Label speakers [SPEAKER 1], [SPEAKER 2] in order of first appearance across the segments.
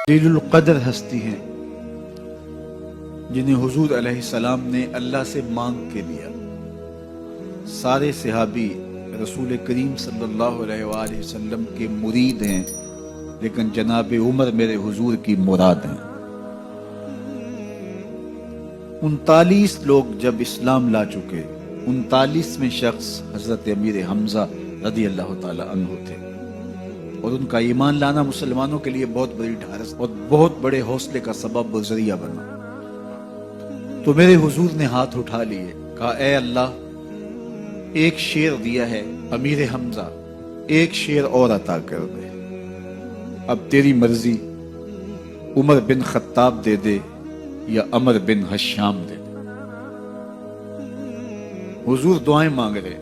[SPEAKER 1] جلیل القدر ہستی ہیں جنہیں حضور علیہ السلام نے اللہ سے مانگ کے لیا۔ سارے صحابی رسول کریم صلی اللہ علیہ وآلہ وسلم کے مرید ہیں، لیکن جناب عمر میرے حضور کی مراد ہیں۔ 39 لوگ جب اسلام لا چکے، 39ویں شخص حضرت امیر حمزہ رضی اللہ تعالی عنہ تھے، اور ان کا ایمان لانا مسلمانوں کے لیے بہت بڑی ڈھارس اور بہت بڑے حوصلے کا سبب و ذریعہ بنا۔ تو میرے حضور نے ہاتھ اٹھا لیے، کہا اے اللہ، ایک شیر دیا ہے امیر حمزہ، ایک شیر اور عطا کر دے، اب تیری مرضی، عمر بن خطاب دے دے یا عمر بن حشام دے دے۔ حضور دعائیں مانگ رہے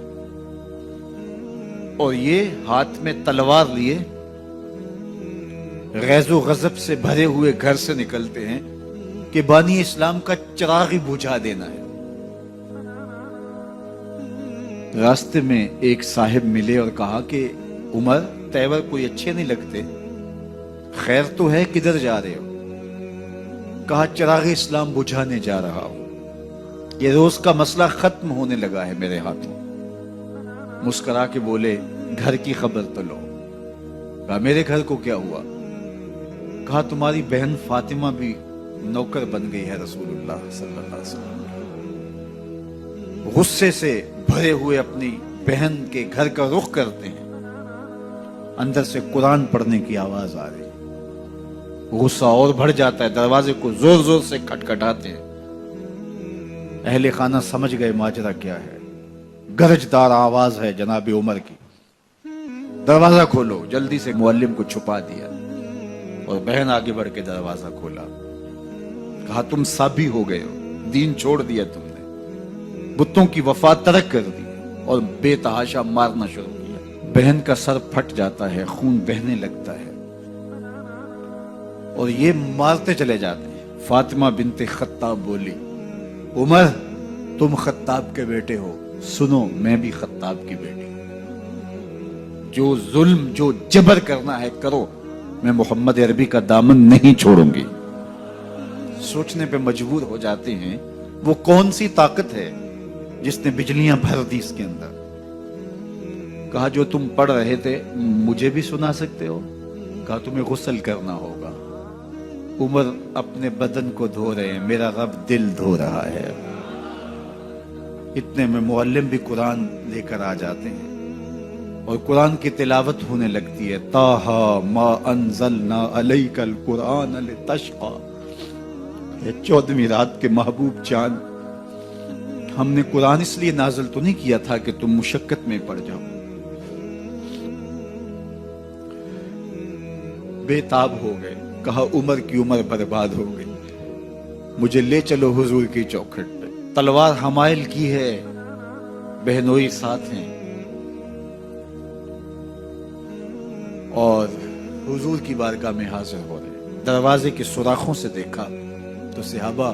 [SPEAKER 1] اور یہ ہاتھ میں تلوار لیے غیظ و غضب سے بھرے ہوئے گھر سے نکلتے ہیں کہ بانی اسلام کا چراغ ہی بجھا دینا ہے۔ راستے میں ایک صاحب ملے اور کہا کہ عمر، تیور کوئی اچھے نہیں لگتے، خیر تو ہے، کدھر جا رہے ہو؟ کہا چراغ اسلام بجھانے جا رہا ہوں، یہ روز کا مسئلہ ختم ہونے لگا ہے میرے ہاتھوں۔ مسکرا کے بولے گھر کی خبر تو لو۔ کہا میرے گھر کو کیا ہوا؟ کہا تمہاری بہن فاطمہ بھی نوکر بن گئی ہے رسول اللہ صلی اللہ علیہ وسلم۔ غصے سے بھرے ہوئے اپنی بہن کے گھر کا رخ کرتے ہیں، اندر سے قرآن پڑھنے کی آواز آ رہی، غصہ اور بڑھ جاتا ہے، دروازے کو زور زور سے کھٹکھٹاتے ہیں۔ اہل خانہ سمجھ گئے ماجرا کیا ہے، گرجدار آواز ہے جناب عمر کی، دروازہ کھولو۔ جلدی سے معلم کو چھپا دیا اور بہن آگے بڑھ کے دروازہ کھولا۔ کہا تم سابی ہو گئے ہو، دین چھوڑ دیا تم نے، بتوں کی وفا ترک کر دی اور بے تحاشا مارنا شروع کیا۔ بہن کا سر پھٹ جاتا ہے، خون بہنے لگتا ہے اور یہ مارتے چلے جاتے ہیں۔ فاطمہ بنت خطاب بولی عمر، تم خطاب کے بیٹے ہو، سنو میں بھی خطاب کی بیٹی ہوں، جو ظلم جو جبر کرنا ہے کرو، میں محمد عربی کا دامن نہیں چھوڑوں گی۔ سوچنے پہ مجبور ہو جاتے ہیں وہ کون سی طاقت ہے جس نے بجلیاں بھر دی اس کے اندر۔ کہا جو تم پڑھ رہے تھے مجھے بھی سنا سکتے ہو؟ کہا تمہیں غسل کرنا ہوگا۔ عمر اپنے بدن کو دھو رہے ہیں، میرا رب دل دھو رہا ہے۔ اتنے میں معلم بھی قرآن لے کر آ جاتے ہیں اور قرآن کی تلاوت ہونے لگتی ہے۔ طٰہٰ ما انزلنا علیک القرآن لتشقیٰ، 14ویں رات کے محبوب چاند، ہم نے قرآن اس لیے نازل تو نہیں کیا تھا کہ تم مشقت میں پڑ جاؤ۔ بے تاب ہو گئے، کہا عمر کی عمر برباد ہو گئی، مجھے لے چلو حضور کی چوکھٹ پہ۔ تلوار حمائل کی ہے، بہنوئی ساتھ ہیں، اور حضور کی بارگاہ میں حاضر ہو رہے۔ دروازے کے سوراخوں سے دیکھا تو صحابہ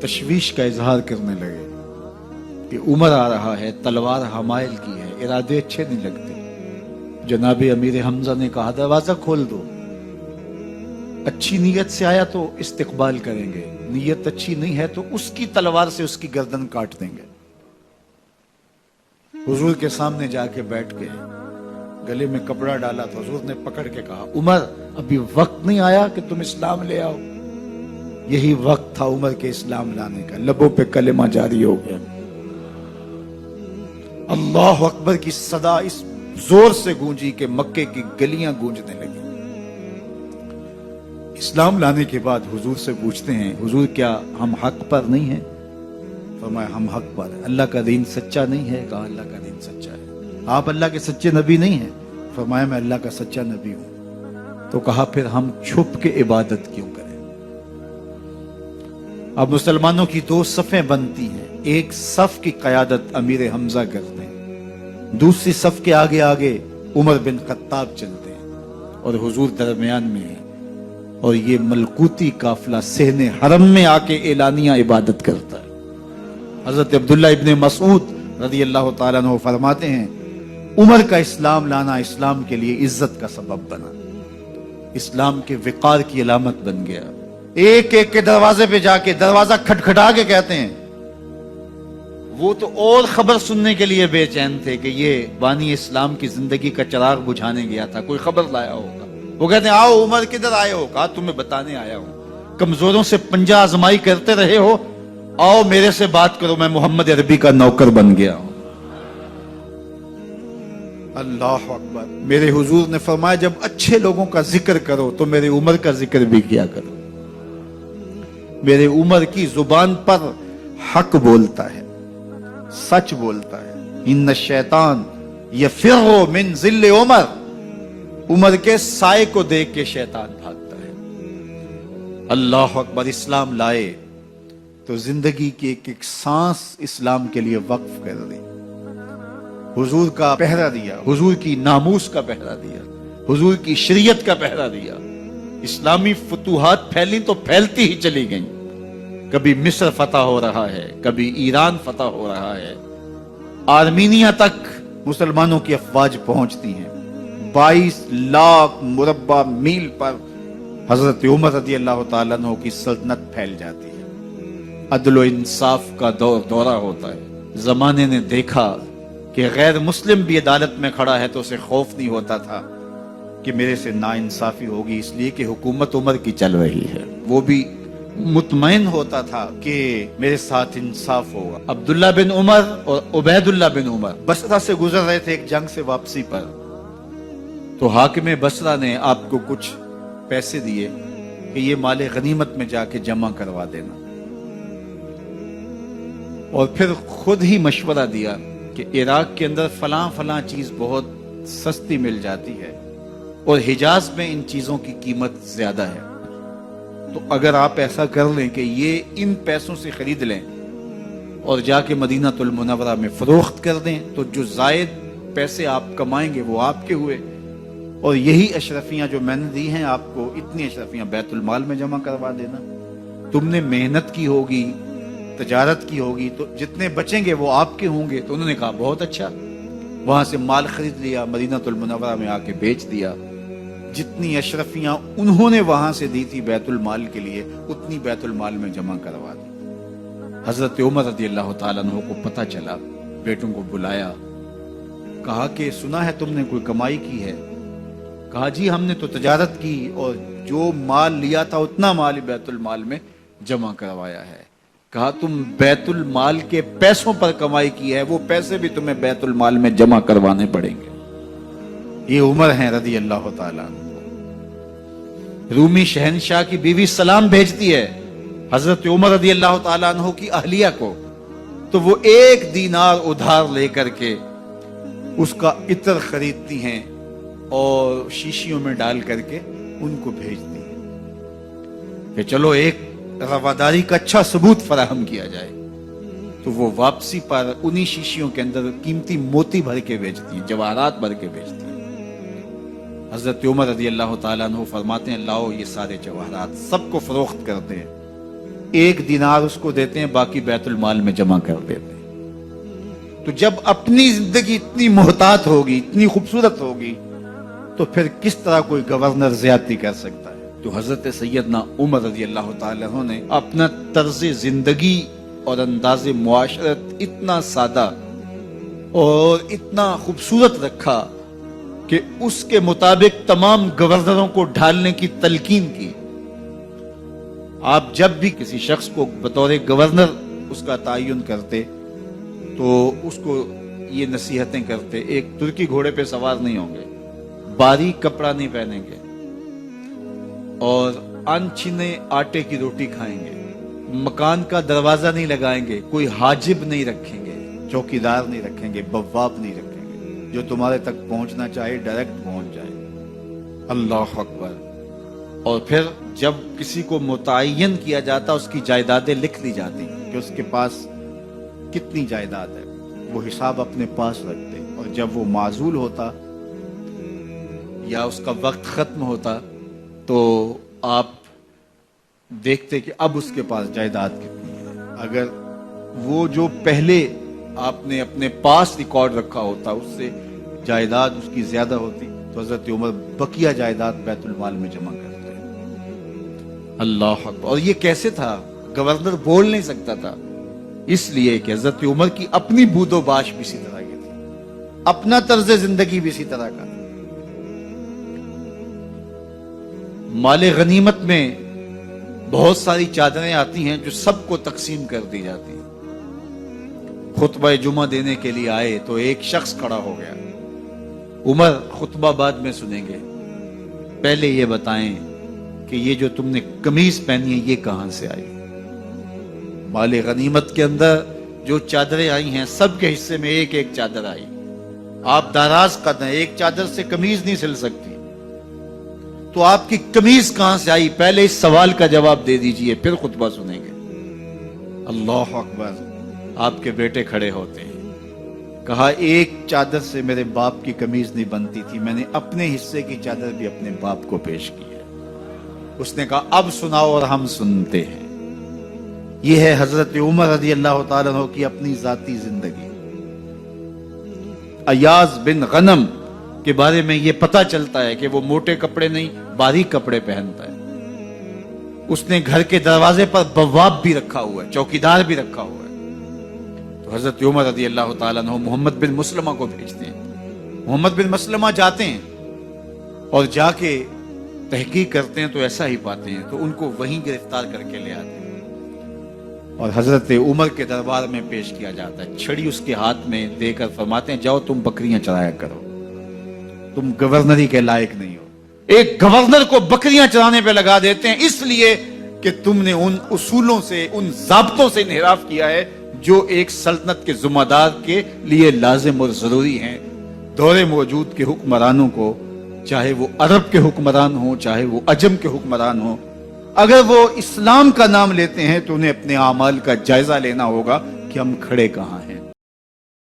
[SPEAKER 1] تشویش کا اظہار کرنے لگے کہ عمر آ رہا ہے، تلوار حمائل کی ہے، ارادے اچھے نہیں لگتے۔ جناب امیر حمزہ نے کہا دروازہ کھول دو، اچھی نیت سے آیا تو استقبال کریں گے، نیت اچھی نہیں ہے تو اس کی تلوار سے اس کی گردن کاٹ دیں گے۔ حضور کے سامنے جا کے بیٹھ گئے، گلے میں کپڑا ڈالا تو حضور نے پکڑ کے کہا عمر، ابھی وقت نہیں آیا کہ تم اسلام لے آؤ؟ یہی وقت تھا عمر کے اسلام لانے کا۔ لبوں پہ کلمہ جاری ہو گیا، اللہ اکبر کی صدا اس زور سے گونجی کہ مکے کی گلیاں گونجنے لگی۔ اسلام لانے کے بعد حضور سے پوچھتے ہیں حضور کیا ہم حق پر نہیں ہیں؟ فرمایا ہم حق پر ہیں۔ اللہ کا دین سچا نہیں ہے؟ کہا اللہ کا دین سچا ہے۔ آپ اللہ کے سچے نبی نہیں ہیں؟ فرمایا میں اللہ کا سچا نبی ہوں۔ تو کہا پھر ہم چھپ کے عبادت کیوں کریں؟ اب مسلمانوں کی دو صفیں بنتی ہیں، ایک صف کی قیادت امیر حمزہ کرتے ہیں، دوسری صف کے آگے آگے عمر بن خطاب چلتے ہیں اور حضور درمیان میں ہیں، اور یہ ملکوتی قافلہ صحن حرم میں آ کے اعلانیہ عبادت کرتا ہے۔ حضرت عبداللہ ابن مسعود رضی اللہ تعالیٰ عنہ فرماتے ہیں عمر کا اسلام لانا اسلام کے لیے عزت کا سبب بنا۔ اسلام کے وقار کی علامت بن گیا. ایک ایک کے دروازے پہ جا کے دروازہ کھٹکھٹا کے کہتے ہیں. وہ تو اور خبر سننے کے لیے بے چین تھے کہ یہ بانی اسلام کی زندگی کا چراغ بجھانے گیا تھا, کوئی خبر لایا ہوگا. وہ کہتے ہیں آؤ عمر کدھر آئے ہو؟ کہا تمہیں بتانے آیا ہوں, کمزوروں سے پنجہ آزمائی کرتے رہے ہو, آؤ میرے سے بات کرو, میں محمد عربی کا نوکر بن گیا ہوں. اللہ اکبر. میرے حضور نے فرمایا جب اچھے لوگوں کا ذکر کرو تو میرے عمر کا ذکر بھی کیا کرو. میرے عمر کی زبان پر حق بولتا ہے, سچ بولتا ہے. ان الشیطان یفر من ظل عمر, عمر کے سائے کو دیکھ کے شیطان بھاگتا ہے. اللہ اکبر. اسلام لائے تو زندگی کی ایک ایک سانس اسلام کے لیے وقف کر دی. حضور کا پہرا دیا, حضور کی ناموس کا پہرا دیا, حضور کی شریعت کا پہرا دیا. اسلامی فتوحات پھیلی تو پھیلتی ہی چلی گئیں. کبھی مصر فتح ہو رہا ہے, کبھی ایران فتح ہو رہا ہے, آرمینیا تک مسلمانوں کی افواج پہنچتی ہیں. 22 لاکھ مربع میل پر حضرت عمر رضی اللہ تعالیٰ عنہ کی سلطنت پھیل جاتی ہے. عدل و انصاف کا دورہ ہوتا ہے. زمانے نے دیکھا کہ غیر مسلم بھی عدالت میں کھڑا ہے تو اسے خوف نہیں ہوتا تھا کہ میرے سے ناانصافی ہوگی, اس لیے کہ حکومت عمر کی چل رہی ہے. وہ بھی مطمئن ہوتا تھا کہ میرے ساتھ انصاف ہوگا. عبداللہ بن عمر اور عبید اللہ بن عمر بصرہ سے گزر رہے تھے ایک جنگ سے واپسی پر, تو حاکم بصرہ نے آپ کو کچھ پیسے دیے کہ یہ مال غنیمت میں جا کے جمع کروا دینا, اور پھر خود ہی مشورہ دیا کہ عراق کے اندر فلاں فلاں چیز بہت سستی مل جاتی ہے اور حجاز میں ان چیزوں کی قیمت زیادہ ہے, تو اگر آپ ایسا کر لیں کہ یہ ان پیسوں سے خرید لیں اور جا کے مدینہ المنورہ میں فروخت کر دیں تو جو زائد پیسے آپ کمائیں گے وہ آپ کے ہوئے, اور یہی اشرفیاں جو میں نے دی ہیں آپ کو, اتنی اشرفیاں بیت المال میں جمع کروا دینا. تم نے محنت کی ہوگی, تجارت کی ہوگی, تو جتنے بچیں گے وہ آپ کے ہوں گے. تو انہوں نے کہا بہت اچھا. وہاں سے مال خرید لیا, مدینہ المنورہ میں آ کے بیچ دیا. جتنی اشرفیاں انہوں نے وہاں سے دی تھی بیت المال کے لیے, اتنی بیت المال میں جمع کروا دی. حضرت عمر رضی اللہ تعالیٰ عنہ کو پتہ چلا, بیٹوں کو بلایا, کہا کہ سنا ہے تم نے کوئی کمائی کی ہے؟ کہا جی ہم نے تو تجارت کی اور جو مال لیا تھا اتنا مال بیت المال میں جمع کروایا ہے. کہا تم بیت المال کے پیسوں پر کمائی کی ہے, وہ پیسے بھی تمہیں بیت المال میں جمع کروانے پڑیں گے. یہ عمر ہیں رضی اللہ تعالیٰ. رومی شہنشاہ کی بیوی سلام بھیجتی ہے حضرت عمر رضی اللہ تعالیٰ عنہ کی اہلیہ کو, تو وہ 1 دینار ادھار لے کر کے اس کا عطر خریدتی ہیں اور شیشیوں میں ڈال کر کے ان کو بھیجتی ہیں کہ چلو ایک رواداری کا اچھا ثبوت فراہم کیا جائے. تو وہ واپسی پر انہی شیشیوں کے اندر قیمتی موتی بھر کے بیچتی ہیں, جواہرات بھر کے بیچتی ہیں. حضرت عمر رضی اللہ تعالیٰ عنہ فرماتے ہیں لاؤ یہ سارے جواہرات, سب کو فروخت کرتے ہیں, 1 دینار اس کو دیتے ہیں, باقی بیت المال میں جمع کر دیتے ہیں. تو جب اپنی زندگی اتنی محتاط ہوگی, اتنی خوبصورت ہوگی, تو پھر کس طرح کوئی گورنر زیادتی کر سکتا ہے؟ تو حضرت سیدنا عمر رضی اللہ تعالیٰ عنہ نے اپنا طرز زندگی اور انداز معاشرت اتنا سادہ اور اتنا خوبصورت رکھا کہ اس کے مطابق تمام گورنروں کو ڈھالنے کی تلقین کی. آپ جب بھی کسی شخص کو بطور گورنر اس کا تعین کرتے تو اس کو یہ نصیحتیں کرتے, ایک ترکی گھوڑے پہ سوار نہیں ہوں گے, باریک کپڑا نہیں پہنیں گے, اور انچھنے آٹے کی روٹی کھائیں گے, مکان کا دروازہ نہیں لگائیں گے, کوئی حاجب نہیں رکھیں گے, چوکیدار نہیں رکھیں گے, بواب نہیں رکھیں گے, جو تمہارے تک پہنچنا چاہے ڈائریکٹ پہنچ جائے. اللہ اکبر. اور پھر جب کسی کو متعین کیا جاتا اس کی جائیدادیں لکھ دی جاتی کہ اس کے پاس کتنی جائیداد ہے, وہ حساب اپنے پاس رکھتے, اور جب وہ معزول ہوتا یا اس کا وقت ختم ہوتا تو آپ دیکھتے کہ اب اس کے پاس جائیداد کتنی ہے. اگر وہ جو پہلے آپ نے اپنے پاس ریکارڈ رکھا ہوتا اس سے جائیداد اس کی زیادہ ہوتی تو حضرت عمر بقیہ جائیداد بیت المال میں جمع کرتے ہیں۔ اللہ اکبر۔ اور یہ کیسے تھا؟ گورنر بول نہیں سکتا تھا، اس لیے کہ حضرت عمر کی اپنی بود و باش بھی اسی طرح کی تھی، اپنا طرز زندگی بھی اسی طرح کا تھا۔ مال غنیمت میں بہت ساری چادریں آتی ہیں جو سب کو تقسیم کر دی جاتی ہیں۔ خطبہ جمعہ دینے کے لیے آئے تو ایک شخص کھڑا ہو گیا، عمر خطبہ بعد میں سنیں گے، پہلے یہ بتائیں کہ یہ جو تم نے قمیض پہنی ہے یہ کہاں سے آئی؟ مال غنیمت کے اندر جو چادریں آئی ہیں سب کے حصے میں ایک ایک چادر آئی، آپ داراز قد ہیں، ایک چادر سے قمیض نہیں سل سکتی، تو آپ کی قمیض کہاں سے آئی؟ پہلے اس سوال کا جواب دے دیجئے، پھر خطبہ سنیں گے۔ اللہ اکبر۔ آپ کے بیٹے کھڑے ہوتے ہیں، کہا ایک چادر سے میرے باپ کی قمیض نہیں بنتی تھی، میں نے اپنے حصے کی چادر بھی اپنے باپ کو پیش کی ہے۔ اس نے کہا اب سناؤ، اور ہم سنتے ہیں۔ یہ ہے حضرت عمر رضی اللہ تعالیٰ عنہ کی اپنی ذاتی زندگی۔ ایاز بن غنم کے بارے میں یہ پتا چلتا ہے کہ وہ موٹے کپڑے نہیں باریک کپڑے پہنتا ہے۔ اس نے گھر کے دروازے پر بواب بھی رکھا ہوا ہے، چوکیدار بھی رکھا ہوا ہے۔ تو حضرت عمر رضی اللہ تعالیٰ عنہ محمد بن مسلمہ کو بھیجتے ہیں، محمد بن مسلمہ جاتے ہیں اور جا کے تحقیق کرتے ہیں تو ایسا ہی پاتے ہیں، تو ان کو وہیں گرفتار کر کے لے آتے ہیں اور حضرت عمر کے دربار میں پیش کیا جاتا ہے۔ چھڑی اس کے ہاتھ میں دے کر فرماتے ہیں جاؤ تم بکریاں چرایا کرو، تم گورنری کے لائق نہیں ہو۔ ایک گورنر کو بکریاں چرانے پہ لگا دیتے ہیں اس لیے کہ تم نے ان اصولوں سے، ان ضابطوں سے انحراف کیا ہے جو ایک سلطنت کے ذمہ دار کے لیے لازم اور ضروری ہیں۔ دور موجود کے حکمرانوں کو، چاہے وہ عرب کے حکمران ہوں چاہے وہ عجم کے حکمران ہوں، اگر وہ اسلام کا نام لیتے ہیں تو انہیں اپنے اعمال کا جائزہ لینا ہوگا کہ ہم کھڑے کہاں ہیں۔